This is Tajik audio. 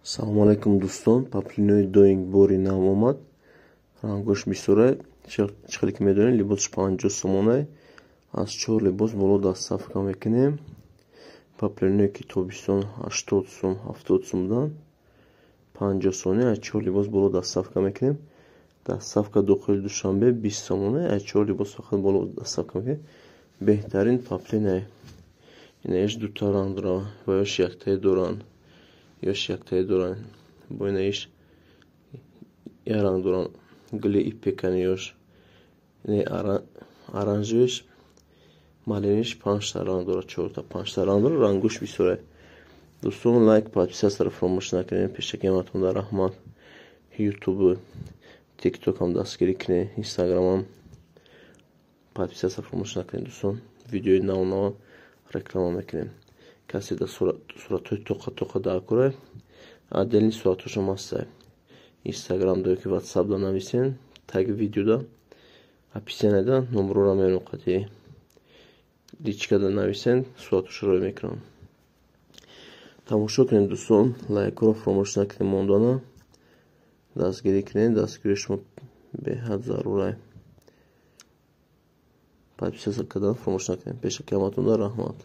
Салому алейкум дӯстон, паплинои доинг бори нав омад. Рангош мисурай. Чӣ ки медонед, либосш 50 сомонай. Аз 4 либос боло дастсафка мекунем. Паплинои ки тобистон 80 сум, 70 сум будан. 50 сония аз 4 либос боло дастсафка мекунем. Дастсафка дохили душанбе 20 сомонай, аз 4 либос фақат боло дастсафка мекунем. Беҳтарин паплинай. Инаиш дута ранг дорад ва ёш яктае доранд. Ёш яктае доранд. Бо инаиш як ранг доранд. Гули ипекани ёш. Ина оранжевиш, малиниш 5 та ранг дорад, 4 та 5 та ранг дорад. Рангош бисёр. Дӯстон, лайк, подписатсияро фаромӯш накунед. Пешакиам атонда раҳмат. YouTube, TikTok ҳам дастгирӣ кунед, Instagram ҳам подписатсия фаромӯш накунед. Дӯстон, видеои нав реклама мекунем. Касе да суратҳои тоқа дар кора отдельни суратҳошам ҳастад. Instagram да ёки WhatsApp да нависен, таги видео да описаниеда номерҳоро мерон қати личка да нависен, суратҳошро мекунам. Тамошо кунед дӯстон, лайкҳоро фаромӯш накунед мондана. Дастгирӣ кунед, дастгирии шумо беҳад зарур аст. Подписатсия кардан фаромӯш накунед. Пешакиам атонда раҳмат.